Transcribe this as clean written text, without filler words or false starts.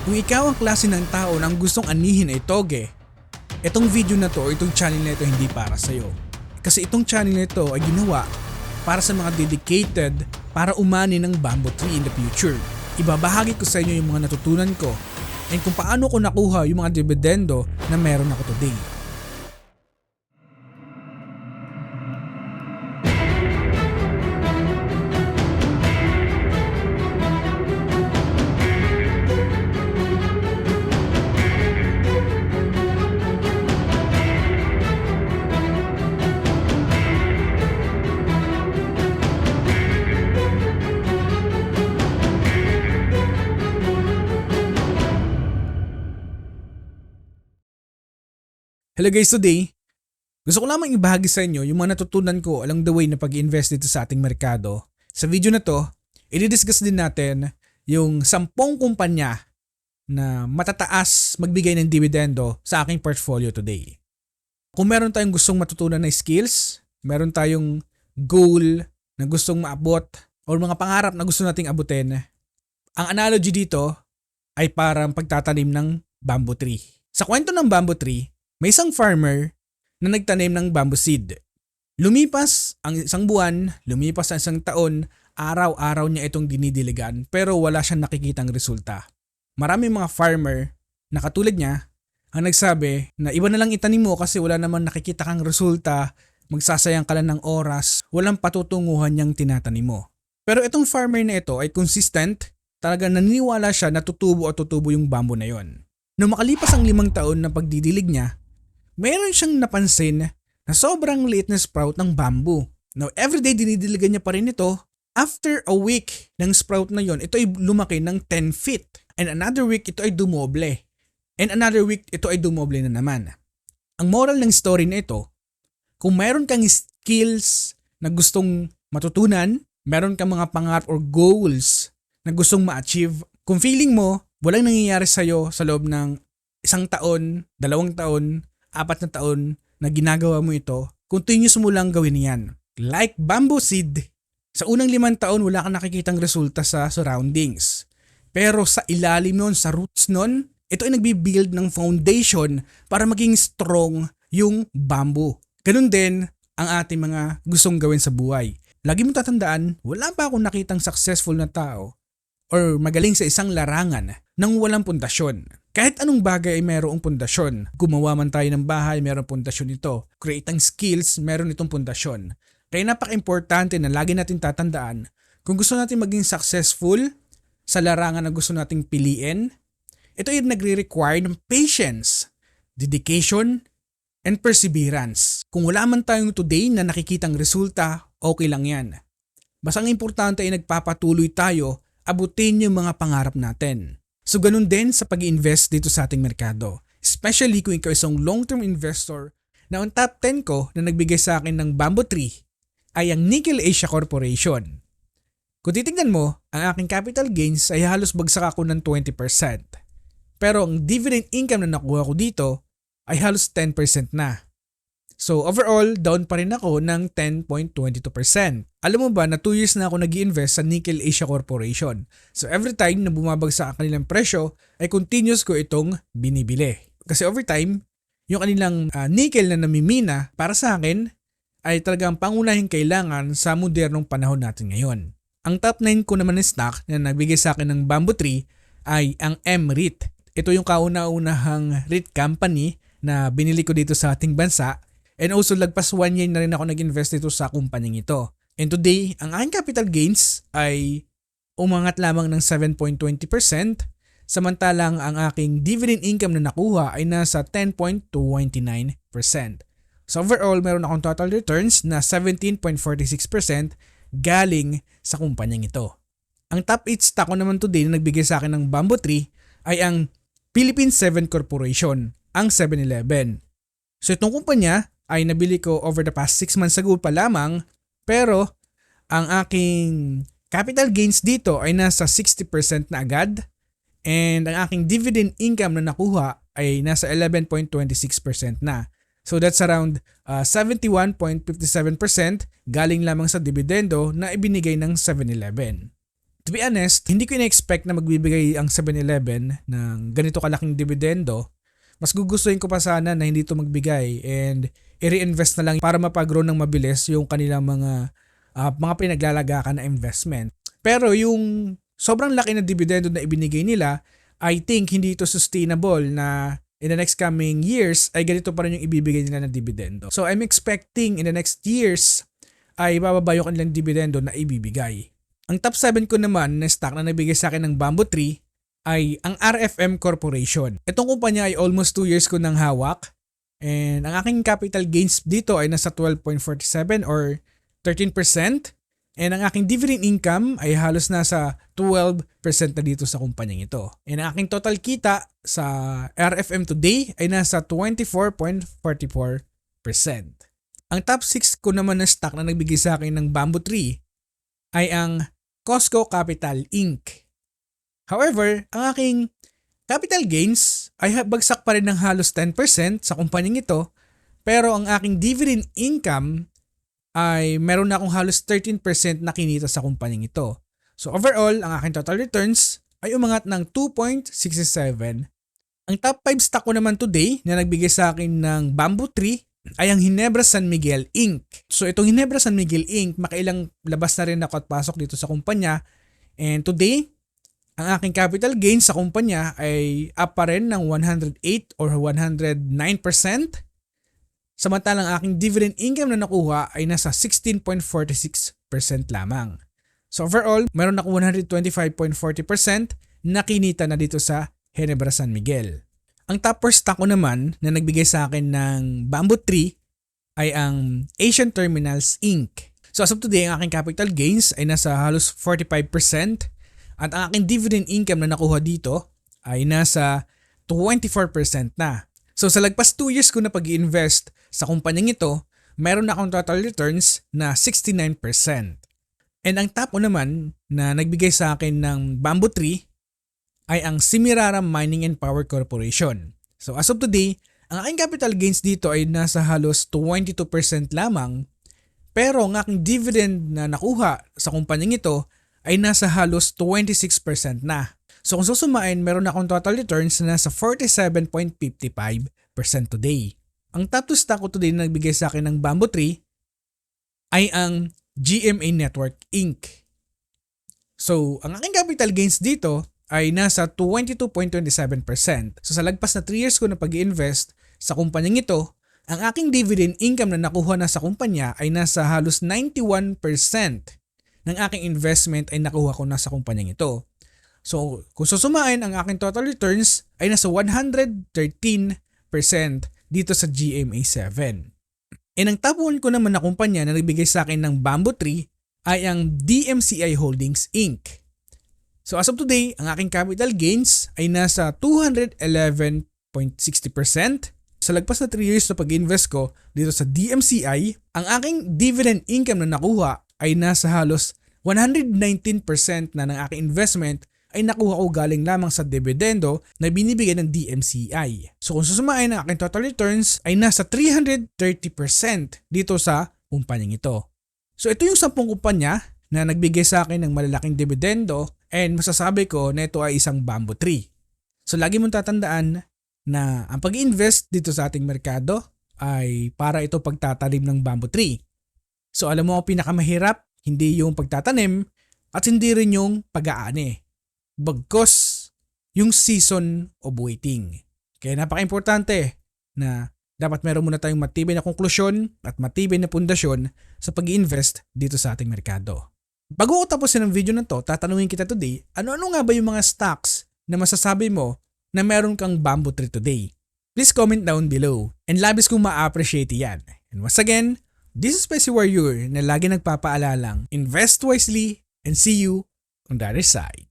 Kung ikaw ang klase ng tao na ang gustong anihin ay toge, itong video na to o itong channel na ito hindi para sa'yo. Kasi itong channel na ito ay ginawa para sa mga dedicated para umani ng bamboo tree in the future. Ibabahagi ko sa inyo yung mga natutunan ko and kung paano ko nakuha yung mga dividendo na meron ako today. Hello guys, today, gusto ko lamang ibahagi sa inyo yung mga natutunan ko along the way na pag-invest dito sa ating merkado. Sa video na to, i-discuss din natin yung 10 kumpanya na matataas magbigay ng dividendo sa aking portfolio today. Kung meron tayong gustong matutunan na skills, meron tayong goal na gustong maabot o mga pangarap na gusto nating abutin, ang analogy dito ay parang pagtatanim ng bamboo tree. Sa kwento ng bamboo tree, may isang farmer na nagtanim ng bamboo seed. Lumipas ang isang buwan, lumipas ang isang taon, araw-araw niya itong dinidiligan pero wala siyang nakikitang resulta. Maraming mga farmer na katulad niya ang nagsabi na iba na lang itanim mo kasi wala naman nakikita kang resulta, magsasayang ka lang ng oras, walang patutunguhan niyang tinatanim mo. Pero itong farmer na ito ay consistent, talagang naniniwala siya na tutubo yung bamboo na yon. Nung makalipas ang 5 taon na pagdidilig niya, mayroon siyang napansin na sobrang liit na sprout ng bamboo. Now, everyday dinidiligan niya pa rin ito. After a week ng sprout na yon, ito ay lumaki ng 10 feet. And another week, ito ay dumoble. And another week, ito ay dumoble na naman. Ang moral ng story na ito, kung mayroon kang skills na gustong matutunan, mayroon kang mga pangarap or goals na gustong ma-achieve, kung feeling mo, walang nangyayari sa'yo sa loob ng 1 taon, 2 taon, 4 na taon na ginagawa mo ito, continuous mo lang gawin yan. Like bamboo seed, sa unang 5 taon wala kang nakikitang resulta sa surroundings. Pero sa ilalim nun, sa roots nun, ito ay nagbibuild ng foundation para maging strong yung bamboo. Ganun din ang ating mga gustong gawin sa buhay. Lagi mo tatandaan, wala pa akong nakitang successful na tao or magaling sa isang larangan nang walang pundasyon. Kahit anong bagay ay mayroong pundasyon. Gumawa man tayo ng bahay, mayroong pundasyon ito. Create ang skills, mayroon itong pundasyon. Kaya napaka-importante na lagi natin tatandaan kung gusto natin maging successful sa larangan na gusto nating piliin, ito ay nagre-require ng patience, dedication, and perseverance. Kung wala man tayong today na nakikitang resulta, okay lang yan. Basta ang importante ay nagpapatuloy tayo abutin yung mga pangarap natin. So ganun din sa pag-i-invest dito sa ating merkado. Especially kung ikaw isang long-term investor na ang top 10 ko na nagbigay sa akin ng bamboo tree ay ang Nickel Asia Corporation. Kung titignan mo, ang aking capital gains ay halos bagsak ako ng 20%. Pero ang dividend income na nakuha ko dito ay halos 10% na. So overall, down pa rin ako ng 10.22%. Alam mo ba na 2 years na ako nag-i-invest sa Nickel Asia Corporation. So every time na bumabagsak ang kanilang presyo, ay continuous ko itong binibili. Kasi over time, yung kanilang nickel na namimina para sa akin ay talagang pangunahing kailangan sa modernong panahon natin ngayon. Ang top 9 ko naman na stock na nagbigay sa akin ng bamboo tree ay ang MREIT. Ito yung kauna-unahang REIT company na binili ko dito sa ating bansa. And also lagpas 1 year na rin ako nag-invest dito sa kumpanyang ito. And today, ang aking capital gains ay umangat lamang ng 7.20%, samantalang ang aking dividend income na nakuha ay nasa 10.29%. So overall, meron akong total returns na 17.46% galing sa kumpanyang ito. Ang top 8 stock ko naman today na nagbigay sa akin ng bamboo tree ay ang Philippine 7 Corporation, ang 7-Eleven. So itong kumpanya ay nabili ko over the past 6 months ago pa lamang, pero ang aking capital gains dito ay nasa 60% na agad and ang aking dividend income na nakuha ay nasa 11.26% na. So that's around 71.57% galing lamang sa dividendo na ibinigay ng 7-Eleven. To be honest, hindi ko ina-expect na magbibigay ang 7-Eleven ng ganito kalaking dividendo. Mas gugustuhin ko pa sana na hindi ito magbigay and i-reinvest na lang para mapag-grow ng mabilis yung kanilang mga pinaglalagaan na investment. Pero yung sobrang laki na dividendo na ibinigay nila, I think hindi ito sustainable na in the next coming years ay ganito pa rin yung ibibigay nila na dividendo. So I'm expecting in the next years ay bababa yung kanilang dividendo na ibibigay. Ang top 7 ko naman na stock na nabigay sa akin ng Bamboo Tree ay ang RFM Corporation. Itong kumpanya ay almost 2 years ko nang hawak and ang aking capital gains dito ay nasa 12.47 or 13%. And ang aking dividend income ay halos nasa 12% na dito sa kumpanyang ito. And ang aking total kita sa RFM today ay nasa 24.44%. Ang top 6 ko naman na stock na nagbigay sa akin ng Bamboo Tree ay ang Costco Capital Inc. However, ang aking capital gains ay bagsak pa rin ng halos 10% sa kumpanyang ito, pero ang aking dividend income ay meron na akong halos 13% na kinita sa kumpanyang ito. So overall, ang aking total returns ay umangat ng 2.67. Ang top 5 stock ko naman today na nagbigay sa akin ng Bamboo Tree ay ang Ginebra San Miguel Inc. So itong Ginebra San Miguel Inc. makailang labas na rin ako at pasok dito sa kumpanya. And today, ang aking capital gain sa kumpanya ay up pa rin ng 108 or 109%. Samantalang aking dividend income na nakuha ay nasa 16.46% lamang. So overall, meron ako 125.40% na kinita na dito sa Ginebra San Miguel. Ang top 4 stock ko naman na nagbigay sa akin ng Bamboo Tree ay ang Asian Terminals Inc. So as of today, ang aking capital gains ay nasa halos 45% at ang aking dividend income na nakuha dito ay nasa 24% na. So sa lagpas 2 years ko na pag-i-invest sa kumpanyang ito, meron na akong total returns na 69%. And ang top 1 naman na nagbigay sa akin ng Bamboo Tree ay ang Semirara Mining and Power Corporation. So as of today, ang aking capital gains dito ay nasa halos 22% lamang, pero ang aking dividend na nakuha sa kumpanyang ito ay nasa halos 26% na. So kung susumain, meron akong total returns na nasa 47.55% today. Ang top 2 stock ko today na nagbigay sa akin ng Bamboo Tree ay ang GMA Network Inc. So ang aking capital gains dito ay nasa 22.27%. So sa lagpas na 3 years ko na pag-i-invest sa kumpanyang ito, ang aking dividend income na nakuha na sa kumpanya ay nasa halos 91% ng aking investment ay nakuha ko na sa kumpanyang ito. So kung susumain, ang aking total returns ay nasa 113% dito sa GMA7. And ang top 1 ko naman na kumpanya na nagbigay sa akin ng Bamboo Tree ay ang DMCI Holdings Inc. So as of today, ang aking capital gains ay nasa 211.60%. Sa lagpas na 3 years na pag-invest ko dito sa DMCI, ang aking dividend income na nakuha ay nasa halos 119% na ng aking investment ay nakuha ko galing lamang sa dividendo na binibigay ng DMCI. So kung susumain, ang aking total returns ay nasa 330% dito sa kumpanyang ito. So ito yung 10 kumpanya na nagbigay sa akin ng malalaking dividendo and masasabi ko na ito ay isang Bamboo Tree. So lagi mong tatandaan na ang pag-invest dito sa ating merkado ay para ito pagtatanim ng Bamboo Tree. So alam mo, pinakamahirap hindi yung pagtatanim at hindi rin yung pag-aani. Bagkus yung season of waiting. Kaya napaka-importante na dapat meron muna tayong matibay na konklusyon at matibay na pundasyon sa pag-i-invest dito sa ating merkado. Bago ko tapusin ang video na to, tatanungin kita today, ano-ano nga ba yung mga stocks na masasabi mo na meron kang Bamboo Tree today? Please comment down below and labis kong ma-appreciate yan. And once again, this is Specie Warrior na lagi nagpapaalalang invest wisely and see you on the other side.